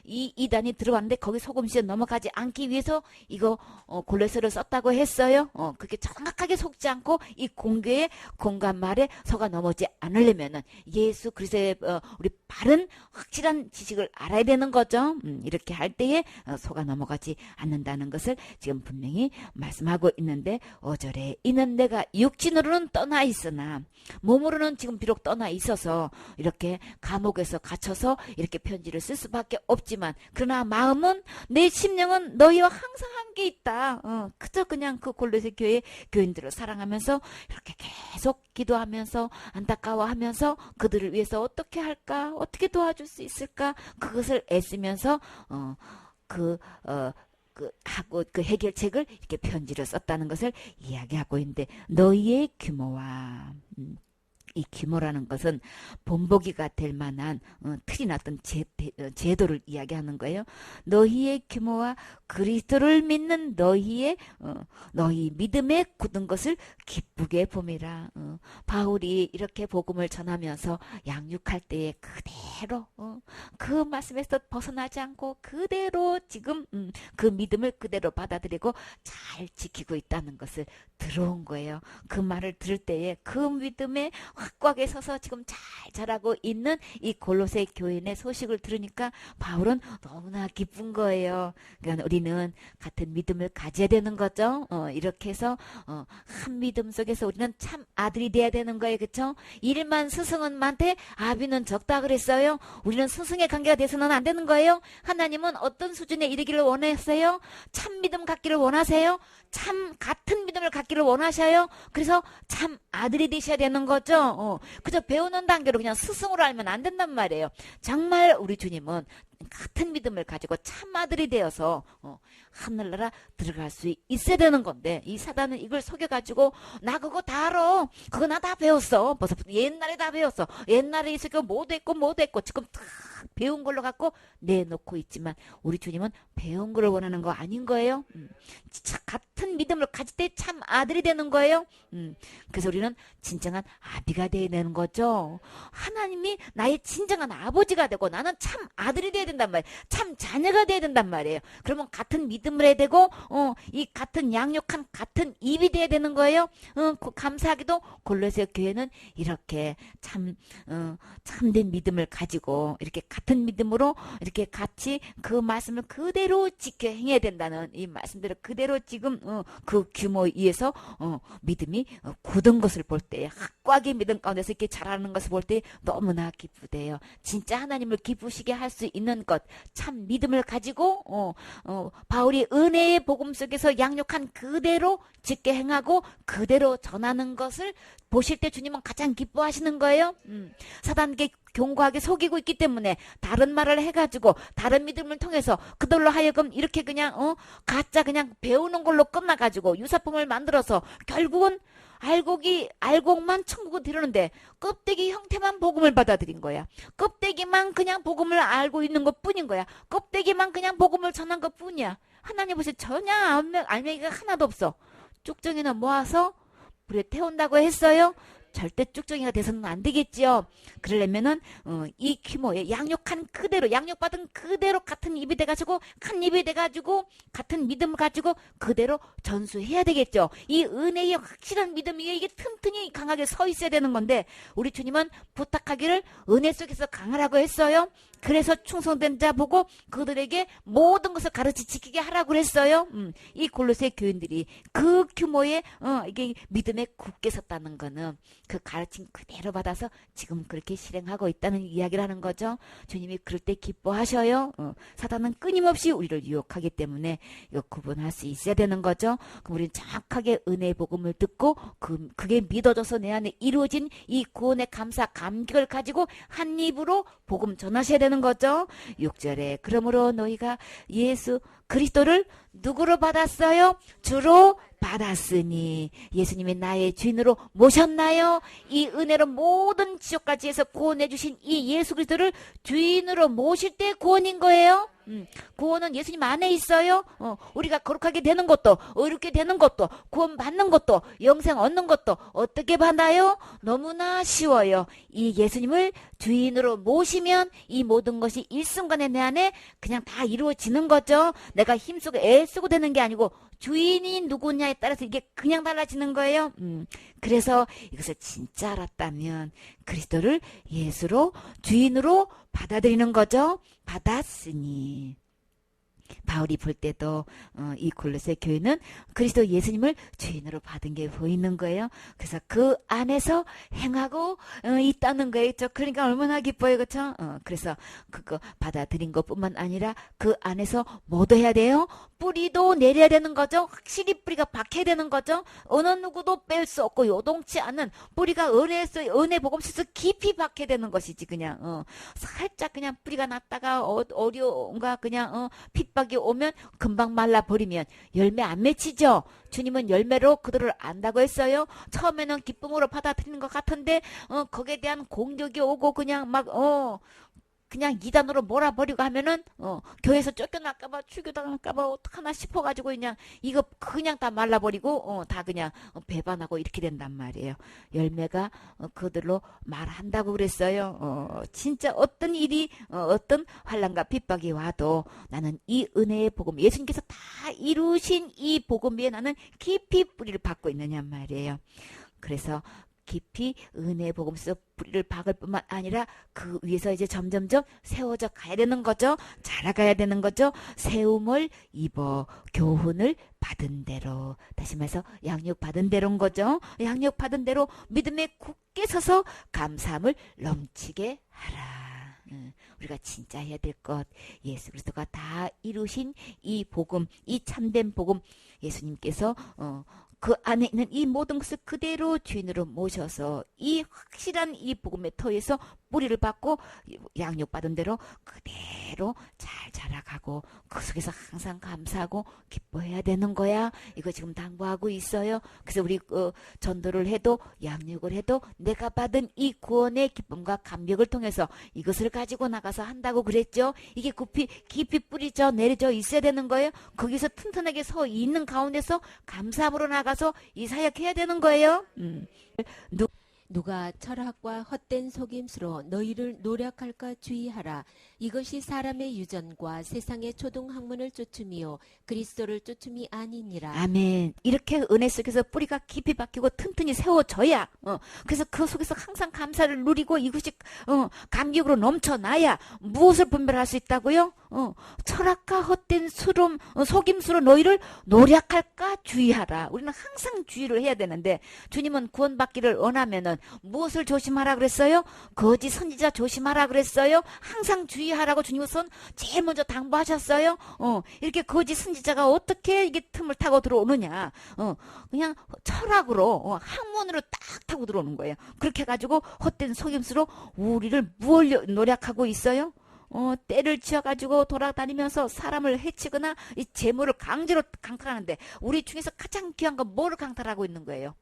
이 이단이 들어왔는데 거기 소금시에 넘어가지 않기 위해서 이거 골로새를 썼다고 했어요. 그렇게 정확하게 속지 않고 이 공교의 공간 말에 속아 넘어지 않으려면은 예수 그리스도의 우리 바른 확실한 지식을 알아야 되는 거죠. 이렇게 할 때에 속아 넘어가지 않는다는 것을 지금 분명히 말씀하고 있는데 5절에 이는 내가 육신으로는 떠나 있으나 몸으로는 지금 비록 떠나 있어서 이렇게 감옥에서 갇혀서 이렇게 편지를 쓸 수밖에 없지만 그러나 마음은 내 심령은 너희와 항상 함께 있다. 그저 그냥 그 골로새 교회 교인들을 사랑하면서 이렇게 계속 기도하면서 안타까워하면서 그들을 위해서 어떻게 할까? 어떻게 도와줄 수 있을까? 그것을 애쓰면서 그 해결책을 이렇게 편지를 썼다는 것을 이야기하고 있는데 너희의 규모와 이 규모라는 것은 본보기가 될 만한 틀이 났던 제도를 이야기하는 거예요. 너희의 규모와 그리스도를 믿는 너희 믿음에 굳은 것을 기쁘게 봄이라. 바울이 이렇게 복음을 전하면서 양육할 때에 그대로 그 말씀에서 벗어나지 않고 그대로 지금 그 믿음을 그대로 받아들이고 잘 지키고 있다는 것을 들어온 거예요. 그 말을 들을 때에 그 믿음에 확고하게 서서 지금 잘 자라고 있는 이 골로새 교인의 소식을 들으니까 바울은 너무나 기쁜 거예요. 그러니까 우리는 같은 믿음을 가져야 되는 거죠. 이렇게 해서 한 믿음 속에서 우리는 참 아들이 돼야 되는 거예요. 그렇죠? 일만 스승은 많대 아비는 적다 그랬어요. 우리는 스승의 관계가 돼서는 안 되는 거예요. 하나님은 어떤 수준에 이르기를 원하세요? 참 믿음 갖기를 원하세요? 참 같은 믿음을 갖기를 원하셔요. 그래서 참 아들이 되셔야 되는 거죠. 그저 배우는 단계로 그냥 스승으로 알면 안 된단 말이에요. 정말 우리 주님은 같은 믿음을 가지고 참 아들이 되어서 하늘나라 들어갈 수 있어야 되는 건데 이 사단은 이걸 속여가지고 나 그거 다 알아. 그거 나 다 배웠어. 벌써 옛날에 다 배웠어. 옛날에 있으니까 뭐도 했고 지금 다 배운 걸로 갖고 내놓고 있지만 우리 주님은 배운 걸 원하는 거 아닌 거예요. 같은 믿음을 가질 때 참 아들이 되는 거예요. 그래서 우리는 진정한 아비가 되어야 되는 거죠. 하나님이 나의 진정한 아버지가 되고 나는 참 아들이 되어야 된단 말이에요. 참 자녀가 되어야 된단 말이에요. 그러면 같은 믿음을 해야 되고 이 같은 양육한 같은 입이 되어야 되는 거예요. 감사하게도 골로새 교회는 이렇게 참된 믿음을 가지고 이렇게 같은 믿음으로 이렇게 같이 그 말씀을 그대로 지켜 행해야 된다는 이 말씀대로 그대로 지금 그 규모에 의해서 믿음이 굳은 것을 볼 때 확고하게 믿음 가운데서 이렇게 자라는 것을 볼 때 너무나 기쁘대요. 진짜 하나님을 기쁘시게 할 수 있는 것 참 믿음을 가지고 바울이 은혜의 복음 속에서 양육한 그대로 지켜 행하고 그대로 전하는 것을 보실 때 주님은 가장 기뻐하시는 거예요. 사단에게 견고하게 속이고 있기 때문에 다른 말을 해가지고 다른 믿음을 통해서 그들로 하여금 이렇게 그냥 가짜 그냥 배우는 걸로 끝나가지고 유사품을 만들어서 결국은 알곡만 천국을 들으는데 껍데기 형태만 복음을 받아들인 거야. 껍데기만 그냥 복음을 알고 있는 것 뿐인 거야. 껍데기만 그냥 복음을 전한 것 뿐이야. 하나님 보시 전혀 알맹이가 하나도 없어. 쭉정이는 모아서 불에 태운다고 했어요. 절대 쭉정이가 돼서는 안 되겠지요. 그러려면은 이 규모의 양육한 그대로 양육받은 그대로 같은 입이 돼가지고 한 입이 돼가지고 같은 믿음을 가지고 그대로 전수해야 되겠죠. 이 은혜의 확실한 믿음 위에 이게 튼튼히 강하게 서 있어야 되는 건데 우리 주님은 부탁하기를 은혜 속에서 강하라고 했어요. 그래서 충성된 자 보고 그들에게 모든 것을 가르치 지키게 하라고 했어요. 이 골로새 교인들이 그 규모의 이게 믿음에 굳게 섰다는 거는 그 가르침 그대로 받아서 지금 그렇게 실행하고 있다는 이야기를 하는 거죠. 주님이 그럴 때 기뻐하셔요. 사단은 끊임없이 우리를 유혹하기 때문에 이거 구분할 수 있어야 되는 거죠. 그럼 우리는 정확하게 은혜의 복음을 듣고 그게 믿어져서 내 안에 이루어진 이 구원의 감사 감격을 가지고 한 입으로 복음 전하셔야 되는 거죠. 6절에 그러므로 너희가 예수 그리스도를 누구로 받았어요? 주로 받았으니 예수님이 나의 주인으로 모셨나요? 이 은혜로 모든 지옥까지해서 구원해 주신 이 예수 그리스도를 주인으로 모실 때 구원인 거예요. 구원은 예수님 안에 있어요. 우리가 거룩하게 되는 것도 의롭게 되는 것도 구원 받는 것도 영생 얻는 것도 어떻게 받나요? 너무나 쉬워요. 이 예수님을 주인으로 모시면 이 모든 것이 일순간에 내 안에 그냥 다 이루어지는 거죠. 내가 힘쓰고 애쓰고 되는 게 아니고 주인이 누구냐에 따라서 이게 그냥 달라지는 거예요. 그래서 이것을 진짜 알았다면 그리스도를 예수로 주인으로 받아들이는 거죠. 받았으니 바울이 볼 때도 이 골로새 교회는 그리스도 예수님을 주인으로 받은 게 보이는 거예요. 그래서 그 안에서 행하고 있다는 거예요. 그러니까 얼마나 기뻐요. 그렇죠? 그래서 그거 받아들인 것뿐만 아니라 그 안에서 뭐도 해야 돼요? 뿌리도 내려야 되는 거죠. 확실히 뿌리가 박혀야 되는 거죠. 어느 누구도 뺄 수 없고 요동치 않은 뿌리가 은혜 복음에서 깊이 박혀야 되는 것이지. 그냥 살짝 그냥 뿌리가 났다가 어려운가 그냥 핍박이 오면 금방 말라버리면 열매 안 맺히죠. 주님은 열매로 그들을 안다고 했어요. 처음에는 기쁨으로 받아들이는 것 같은데 거기에 대한 공격이 오고 그냥 막 그냥 이단으로 몰아버리고 하면은 교회에서 쫓겨날까봐 출교당할까봐 어떡하나 싶어가지고 그냥 이거 그냥 다 말라버리고 다 그냥 배반하고 이렇게 된단 말이에요. 열매가 그들로 말한다고 그랬어요. 진짜 어떤 일이 어떤 환난과 핍박이 와도 나는 이 은혜의 복음 예수님께서 다 이루신 이 복음 위에 나는 깊이 뿌리를 받고 있느냐 말이에요. 그래서 깊이 은혜의 복음에서 뿌리를 박을 뿐만 아니라 그 위에서 이제 점점점 세워져 가야 되는 거죠. 자라가야 되는 거죠. 세움을 입어 교훈을 받은 대로 다시 말해서 양육 받은 대로인 거죠. 양육 받은 대로 믿음에 굳게 서서 감사함을 넘치게 하라. 우리가 진짜 해야 될 것 예수 그리스도가 다 이루신 이 복음 이 참된 복음 예수님께서 그 안에 있는 이 모든 것을 그대로 주인으로 모셔서 이 확실한 이 복음의 터에서 뿌리를 받고 양육받은 대로 그대로 잘 자라가고 그 속에서 항상 감사하고 기뻐해야 되는 거야. 이거 지금 당부하고 있어요. 그래서 우리 전도를 해도 양육을 해도 내가 받은 이 구원의 기쁨과 감격을 통해서 이것을 가지고 나가서 한다고 그랬죠. 이게 깊이 뿌리져 내려져 있어야 되는 거예요. 거기서 튼튼하게 서 있는 가운데서 감사함으로 나가서 이 사역해야 되는 거예요. 누가 철학과 헛된 속임수로 너희를 노력할까 주의하라. 이것이 사람의 유전과 세상의 초등학문을 쫓음이요 그리스도를 쫓음이 아니니라. 아멘. 이렇게 은혜 속에서 뿌리가 깊이 박히고 튼튼히 세워져야 그래서 그 속에서 항상 감사를 누리고 이것이 감격으로 넘쳐나야 무엇을 분별할 수 있다고요? 철학과 헛된 속임수로 너희를 노력할까 주의하라. 우리는 항상 주의를 해야 되는데 주님은 구원받기를 원하면은 무엇을 조심하라 그랬어요? 거짓 선지자 조심하라 그랬어요? 항상 주의하라고 주님은 제일 먼저 당부하셨어요. 이렇게 거짓 선지자가 어떻게 이게 틈을 타고 들어오느냐? 그냥 철학으로 학문으로 딱 타고 들어오는 거예요. 그렇게 해가지고 헛된 속임수로 우리를 무엇을 노력하고 있어요? 때를 치어가지고 돌아다니면서 사람을 해치거나 이 재물을 강제로 강탈하는데 우리 중에서 가장 귀한 건 뭐를 강탈하고 있는 거예요?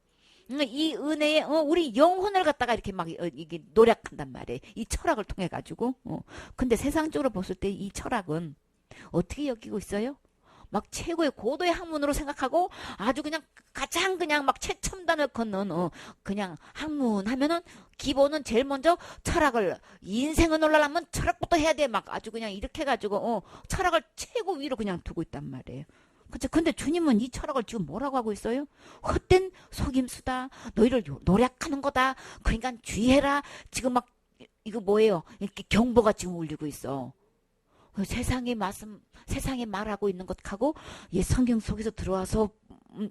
이 은혜에 우리 영혼을 갖다가 이렇게 막 이게 노력한단 말이에요. 이 철학을 통해 가지고. 근데 세상적으로 봤을 때 이 철학은 어떻게 여기고 있어요? 막 최고의 고도의 학문으로 생각하고 아주 그냥 가장 그냥 막 최첨단을 걷는 그냥 학문 하면은 기본은 제일 먼저 철학을 인생을 놀라려면 철학부터 해야 돼. 막 아주 그냥 이렇게 해가지고 철학을 최고 위로 그냥 두고 있단 말이에요. 그치? 근데 주님은 이 철학을 지금 뭐라고 하고 있어요? 헛된 속임수다. 너희를 노력하는 거다. 그러니까 주의해라. 지금 막 이거 뭐예요? 이렇게 경보가 지금 울리고 있어. 세상의 말씀, 세상에 말하고 있는 것하고 이 성경 속에서 들어와서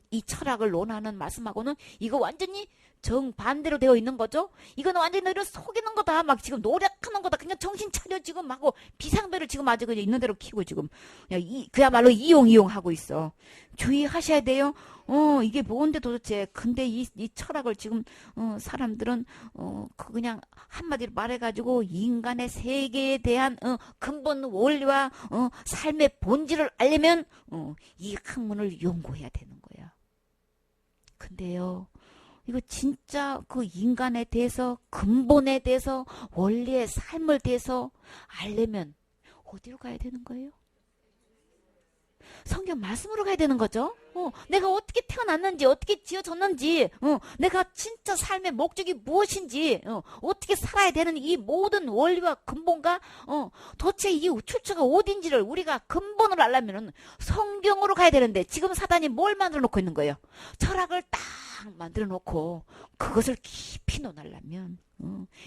이 철학을 논하는 말씀하고는 이거 완전히 정반대로 되어 있는 거죠. 이거는 완전히 너희를 속이는 거다. 막 지금 노력하는 거다. 그냥 정신 차려 지금 하고 비상벨을 지금 아주 그냥 있는 대로 키고 지금 그야말로 이용하고 있어. 주의하셔야 돼요. 이게 뭔데 도대체. 근데 이 철학을 지금 사람들은 그냥 한마디로 말해가지고 인간의 세계에 대한 근본 원리와 삶의 본질을 알려면 이 학문을 연구해야 되는 거야. 근데요, 이거 진짜 그 인간에 대해서 근본에 대해서 원리의 삶을 대해서 알려면 어디로 가야 되는 거예요? 성경 말씀으로 가야 되는 거죠. 내가 어떻게 태어났는지, 어떻게 지어졌는지, 내가 진짜 삶의 목적이 무엇인지, 어떻게 살아야 되는 이 모든 원리와 근본과, 도대체 이 출처가 어딘지를 우리가 근본으로 알려면 성경으로 가야 되는데, 지금 사단이 뭘 만들어 놓고 있는 거예요? 철학을 딱 만들어 놓고, 그것을 깊이 논하려면,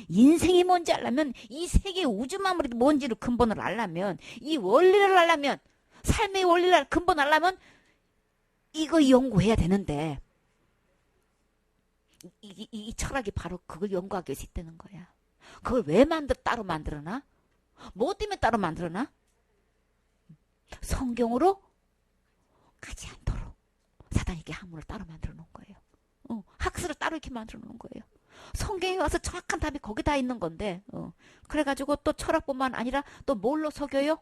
인생이 뭔지 알려면, 이 세계 우주 만물이 뭔지를 근본을 알려면, 이 원리를 알려면, 삶의 원리를 근본 알려면 이거 연구해야 되는데 이 철학이 바로 그걸 연구하기 위해서 있다는 거야. 그걸 왜 따로 만들어놔? 뭐 때문에 따로 만들어놔? 성경으로 가지 않도록 사단이 이렇게 학문을 따로 만들어 놓은 거예요. 학술을 따로 이렇게 만들어 놓은 거예요. 성경에 와서 정확한 답이 거기 다 있는 건데 그래가지고 또 철학뿐만 아니라 또 뭘로 속여요?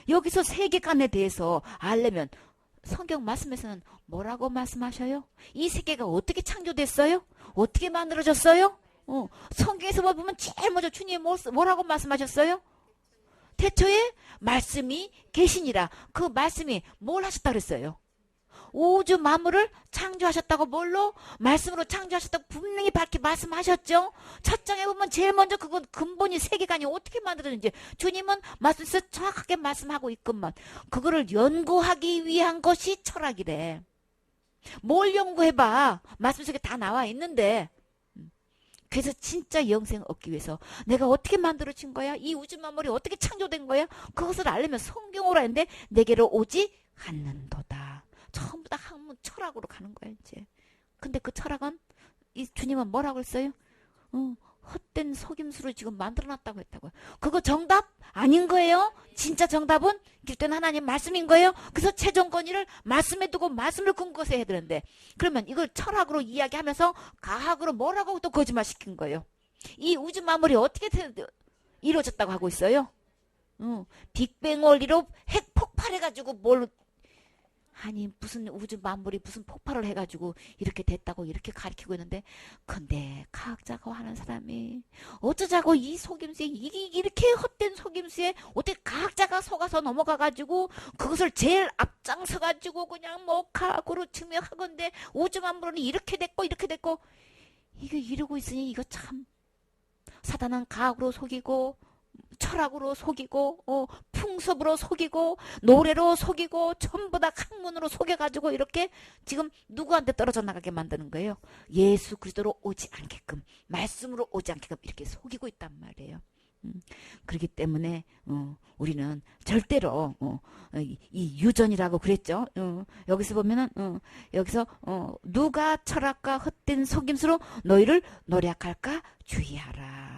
여기서 세계관에 대해서 알려면 성경 말씀에서는 뭐라고 말씀하셔요? 이 세계가 어떻게 창조됐어요? 어떻게 만들어졌어요? 성경에서 보면 제일 먼저 주님이 뭐라고 말씀하셨어요? 태초에 말씀이 계시니라. 그 말씀이 뭘 하셨다 그랬어요? 우주 만물을 창조하셨다고 뭘로? 말씀으로 창조하셨다고 분명히 밝게 말씀하셨죠. 첫 장에 보면 제일 먼저 그건 근본이 세계관이 어떻게 만들어졌는지 주님은 말씀에서 정확하게 말씀하고 있건만 그거를 연구하기 위한 것이 철학이래. 뭘 연구해봐. 말씀 속에 다 나와 있는데. 그래서 진짜 영생 얻기 위해서 내가 어떻게 만들어진 거야? 이 우주 만물이 어떻게 창조된 거야? 그것을 알려면 성경으로 하는데 내게로 오지 않는도다. 전부 다 학문 철학으로 가는 거야 이제. 근데 그 철학은 이 주님은 뭐라고 했어요? 헛된 속임수로 지금 만들어놨다고 했다고요. 그거 정답 아닌 거예요. 진짜 정답은 기록된 하나님 말씀인 거예요. 그래서 최종 권위를 말씀에 두고 말씀을 근거해서 해야 되는데 그러면 이걸 철학으로 이야기하면서 과학으로 뭐라고 또 거짓말 시킨 거예요. 이 우주 만물이 어떻게 이루어졌다고 하고 있어요? 빅뱅 원리로 핵 폭발해가지고 뭘 아니 무슨 우주 만물이 무슨 폭발을 해가지고 이렇게 됐다고 이렇게 가르치고 있는데 근데 과학자가 하는 사람이 어쩌자고 이 속임수에 이렇게 헛된 속임수에 어떻게 과학자가 속아서 넘어가가지고 그것을 제일 앞장서가지고 그냥 뭐 과학으로 증명하건데 우주 만물은 이렇게 됐고 이거 이러고 있으니 이거 참 사단은 과학으로 속이고 철학으로 속이고 풍습으로 속이고 노래로 속이고 전부 다 학문으로 속여가지고 이렇게 지금 누구한테 떨어져 나가게 만드는 거예요. 예수 그리스도로 오지 않게끔 말씀으로 오지 않게끔 이렇게 속이고 있단 말이에요. 그렇기 때문에 우리는 절대로 이 유전이라고 그랬죠. 여기서 보면은 여기서 누가 철학과 헛된 속임수로 너희를 노력할까 주의하라.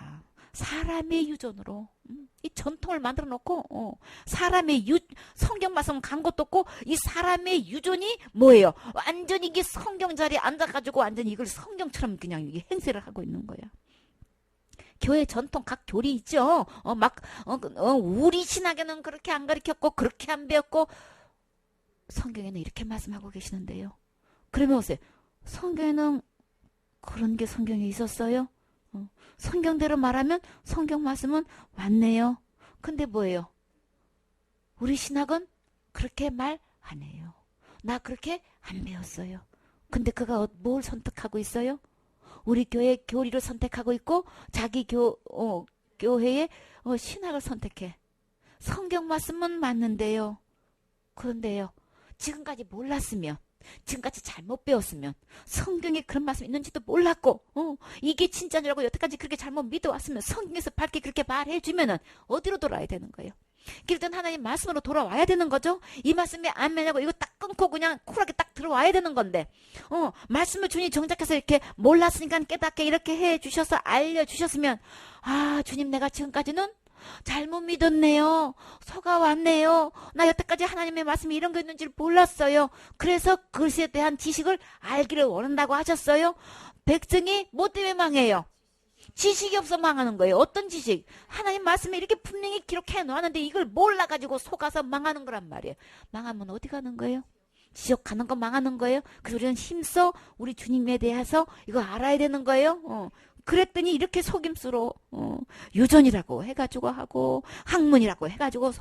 사람의 유전으로 이 전통을 만들어 놓고 사람의 성경 말씀 간 것도 없고 이 사람의 유전이 뭐예요? 완전히 이게 성경 자리에 앉아가지고 완전히 이걸 성경처럼 그냥 이게 행세를 하고 있는 거야. 교회 전통 각 교리 있죠. 우리 신학에는 그렇게 안 가르쳤고 그렇게 안 배웠고 성경에는 이렇게 말씀하고 계시는데요. 그러면 보세요. 성경에는 그런 게 성경에 있었어요? 성경대로 말하면 성경 말씀은 맞네요. 근데 뭐예요? 우리 신학은 그렇게 말 하네요. 나 그렇게 안 배웠어요. 근데 그가 뭘 선택하고 있어요? 우리 교회 교리를 선택하고 있고 자기 교회의 신학을 선택해. 성경 말씀은 맞는데요. 그런데요. 지금까지 몰랐으면, 지금까지 잘못 배웠으면, 성경에 그런 말씀이 있는지도 몰랐고, 이게 진짜인 줄 알고 여태까지 그렇게 잘못 믿어왔으면 성경에서 밝게 그렇게 말해주면은 어디로 돌아야 되는 거예요? 일단 하나님 말씀으로 돌아와야 되는 거죠. 이 말씀에 아멘하고 이거 딱 끊고 그냥 쿨하게 딱 들어와야 되는 건데, 말씀을 주님 정작해서 이렇게 몰랐으니까 깨닫게 이렇게 해주셔서 알려주셨으면, 아 주님 내가 지금까지는 잘못 믿었네요. 속아왔네요. 나 여태까지 하나님의 말씀이 이런 거 있는지 몰랐어요. 그래서 그것에 대한 지식을 알기를 원한다고 하셨어요. 백성이 뭐 때문에 망해요? 지식이 없어 망하는 거예요. 어떤 지식? 하나님 말씀에 이렇게 분명히 기록해 놓았는데 이걸 몰라가지고 속아서 망하는 거란 말이에요. 망하면 어디 가는 거예요? 지옥 가는 거 망하는 거예요. 그래서 우리는 힘써 우리 주님에 대해서 이거 알아야 되는 거예요. 그랬더니 이렇게 속임수로 유전이라고 해가지고 하고 학문이라고 해가지고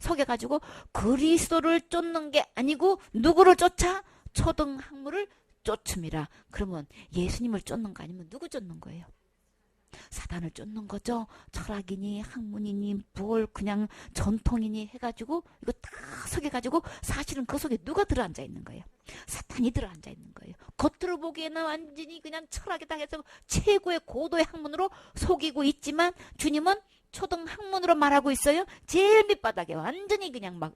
속여가지고 그리스도를 쫓는 게 아니고 누구를 쫓아? 초등학문을 쫓음이라. 그러면 예수님을 쫓는 거 아니면 누구 쫓는 거예요? 사단을 쫓는 거죠. 철학이니 학문이니 뭘 그냥 전통이니 해가지고 이거 다 속여가지고 사실은 그 속에 누가 들어앉아 있는 거예요? 사탄이 들어앉아 있는 거예요. 겉으로 보기에는 완전히 그냥 철학이다 해서 최고의 고도의 학문으로 속이고 있지만 주님은 초등학문으로 말하고 있어요. 제일 밑바닥에 완전히 그냥 막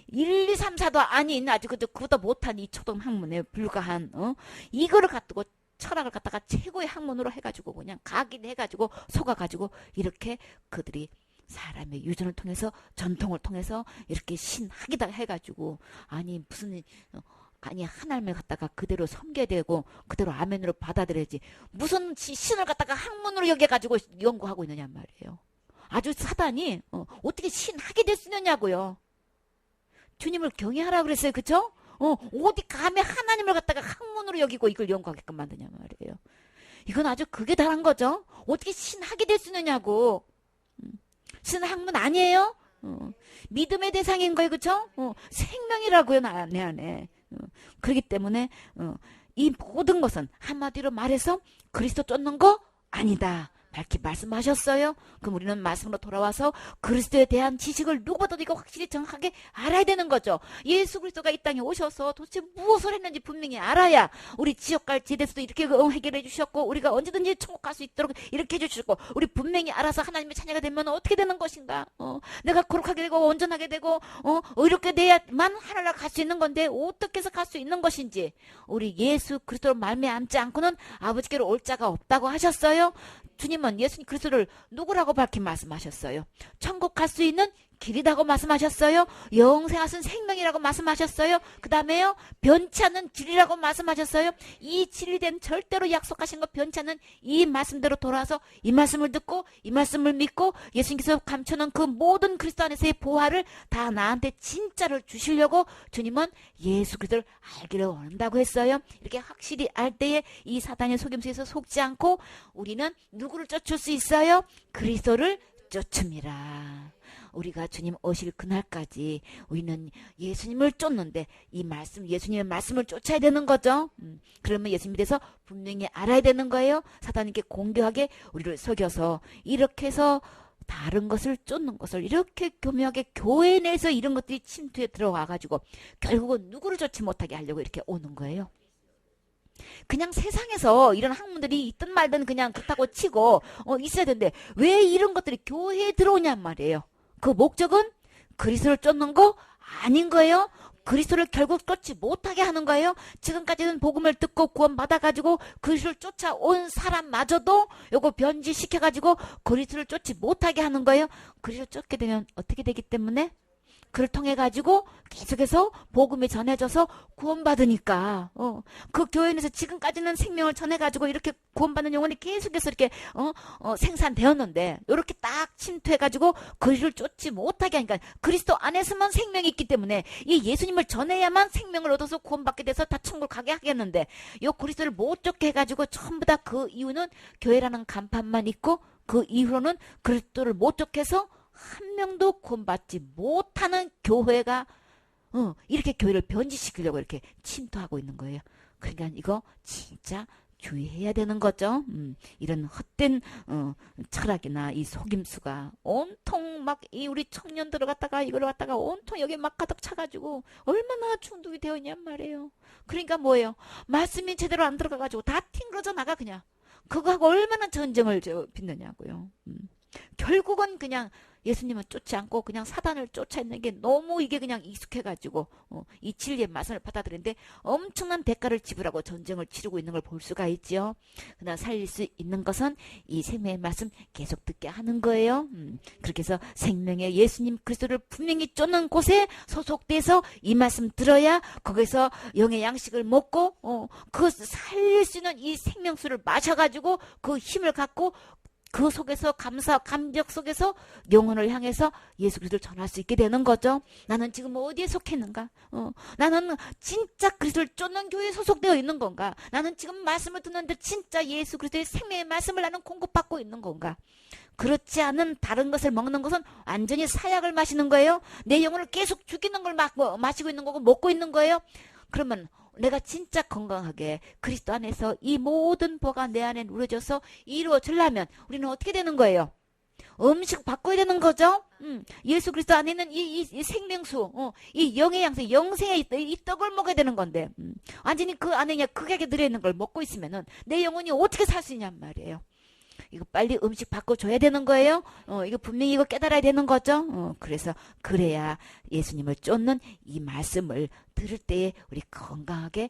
1, 2, 3, 4도 아닌 아주 그보다 못한 이 초등학문에 불과한 이거를 갖고 철학을 갖다가 최고의 학문으로 해가지고 그냥 각인해가지고 속아가지고 이렇게 그들이 사람의 유전을 통해서 전통을 통해서 이렇게 신학이다 해가지고 아니 무슨 아니 하나님을 갖다가 그대로 섬겨야 되고 그대로 아멘으로 받아들여야지 무슨 신을 갖다가 학문으로 여겨가지고 연구하고 있느냐 말이에요. 아주 사단이 어떻게 신학이 될 수 있느냐고요. 주님을 경외하라 그랬어요. 그쵸? 어디 감히 하나님을 갖다가 학문으로 여기고 이걸 연구하게끔 만드냐 말이에요. 이건 아주 극에 달한 거죠. 어떻게 신학이 될 수 있느냐고. 신학문 아니에요? 믿음의 대상인 거예요. 그쵸? 생명이라고요. 내 안에. 그렇기 때문에 이 모든 것은 한마디로 말해서 그리스도 쫓는 거 아니다. 밝히 말씀하셨어요. 그럼 우리는 말씀으로 돌아와서 그리스도에 대한 지식을 누구보다도 이거 확실히 정확하게 알아야 되는 거죠. 예수 그리스도가 이 땅에 오셔서 도대체 무엇을 했는지 분명히 알아야 우리 지옥 갈 지대에서도 이렇게 해결해 주셨고 우리가 언제든지 천국 갈 수 있도록 이렇게 해주셨고 우리 분명히 알아서 하나님의 자녀가 되면 어떻게 되는 것인가. 내가 거룩하게 되고 온전하게 되고 의롭게 돼야만 하늘나라 갈 수 있는 건데 어떻게 해서 갈 수 있는 것인지 우리 예수 그리스도로 말미암지 않고는 아버지께로 올 자가 없다고 하셨어요. 주님은 예수님 그리스도를 누구라고 밝히 말씀하셨어요? 천국 갈 수 있는 길이라고 말씀하셨어요. 영생하신 생명이라고 말씀하셨어요. 그 다음에요 변치 않는 진리라고 말씀하셨어요. 이 진리된 절대로 약속하신 것 변치 않는 이 말씀대로 돌아와서 이 말씀을 듣고 이 말씀을 믿고 예수님께서 감춰놓은 그 모든 그리스도 안에서의 보화를 다 나한테 진짜를 주시려고 주님은 예수 그리스도를 알기를 원한다고 했어요. 이렇게 확실히 알 때에 이 사단의 속임수에서 속지 않고 우리는 누구를 쫓을 수 있어요? 그리스도를 쫓음이라. 우리가 주님 오실 그날까지 우리는 예수님을 쫓는데 이 말씀 예수님의 말씀을 쫓아야 되는 거죠. 그러면 예수님에 대해서 분명히 알아야 되는 거예요. 사단에게 공교하게 우리를 속여서 이렇게 해서 다른 것을 쫓는 것을 이렇게 교묘하게 교회 내에서 이런 것들이 침투에 들어와가지고 결국은 누구를 쫓지 못하게 하려고 이렇게 오는 거예요. 그냥 세상에서 이런 학문들이 있든 말든 그냥 그렇다고 치고 있어야 되는데 왜 이런 것들이 교회에 들어오냔 말이에요. 그 목적은 그리스도를 쫓는 거 아닌 거예요. 그리스도를 결국 쫓지 못하게 하는 거예요. 지금까지는 복음을 듣고 구원받아가지고 그리스도를 쫓아온 사람마저도 요거 변질시켜가지고 그리스도를 쫓지 못하게 하는 거예요. 그리스도를 쫓게 되면 어떻게 되기 때문에 그를 통해 가지고 계속해서 복음이 전해져서 구원받으니까 그 교회에서 지금까지는 생명을 전해 가지고 이렇게 구원받는 영혼이 계속해서 이렇게 생산되었는데 이렇게 딱 침투해 가지고 그리스도를 쫓지 못하게 하니까 그리스도 안에서만 생명이 있기 때문에 이 예수님을 전해야만 생명을 얻어서 구원받게 돼서 다 천국을 가게 하겠는데 요 그리스도를 못 쫓게 해 가지고 전부 다 그 이유는 교회라는 간판만 있고 그 이후로는 그리스도를 못 쫓게 해서 한 명도 구원받지 못하는 교회가 이렇게 교회를 변질시키려고 이렇게 침투하고 있는 거예요. 그러니까 이거 진짜 주의해야 되는 거죠. 이런 헛된 철학이나 이 속임수가 온통 막 이 우리 청년들을 갖다가 이걸 갖다가 온통 여기 막 가득 차가지고 얼마나 중독이 되어 있냔 말이에요. 그러니까 뭐예요? 말씀이 제대로 안 들어가가지고 다 튕겨져 나가 그냥. 그거하고 얼마나 전쟁을 빚느냐고요. 결국은 그냥 예수님은 쫓지 않고 그냥 사단을 쫓아있는 게 너무 이게 그냥 익숙해가지고 이 진리의 말씀을 받아들이는데 엄청난 대가를 지불하고 전쟁을 치르고 있는 걸 볼 수가 있죠. 그러나 살릴 수 있는 것은 이 생명의 말씀 계속 듣게 하는 거예요. 그렇게 해서 생명의 예수님 그리스도를 분명히 쫓는 곳에 소속돼서 이 말씀 들어야 거기서 영의 양식을 먹고 그 살릴 수 있는 이 생명수를 마셔가지고 그 힘을 갖고 그 속에서 감격 속에서 영혼을 향해서 예수 그리스도를 전할 수 있게 되는 거죠. 나는 지금 어디에 속했는가? 나는 진짜 그리스도를 쫓는 교회에 소속되어 있는 건가? 나는 지금 말씀을 듣는데 진짜 예수 그리스도의 생명의 말씀을 나는 공급받고 있는 건가? 그렇지 않은 다른 것을 먹는 것은 완전히 사약을 마시는 거예요. 내 영혼을 계속 죽이는 걸 마시고 있는 거고 먹고 있는 거예요. 그러면 내가 진짜 건강하게 그리스도 안에서 이 모든 보가 내 안에 누려져서 이루어지려면 우리는 어떻게 되는 거예요? 음식 바꿔야 되는 거죠. 예수 그리스도 안에 있는 이 생명수, 이 영의 양식, 영생의 이 떡을 먹어야 되는 건데 완전히 그 안에 그냥 극하게 들어있는 걸 먹고 있으면은 내 영혼이 어떻게 살 수 있냔 말이에요. 이거 빨리 음식 바꿔줘야 되는 거예요. 이거 분명히 이거 깨달아야 되는 거죠. 그래서 그래야 예수님을 쫓는 이 말씀을 들을 때에 우리 건강하게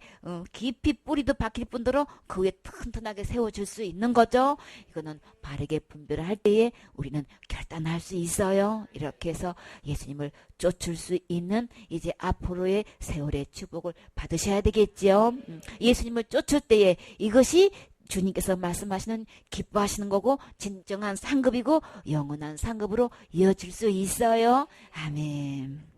깊이 뿌리도 박힐 뿐더러 그 위에 튼튼하게 세워줄 수 있는 거죠. 이거는 바르게 분별을 할 때에 우리는 결단할 수 있어요. 이렇게 해서 예수님을 쫓을 수 있는 이제 앞으로의 세월의 축복을 받으셔야 되겠지요. 예수님을 쫓을 때에 이것이 주님께서 말씀하시는 기뻐하시는 거고 진정한 상급이고 영원한 상급으로 이어질 수 있어요. 아멘.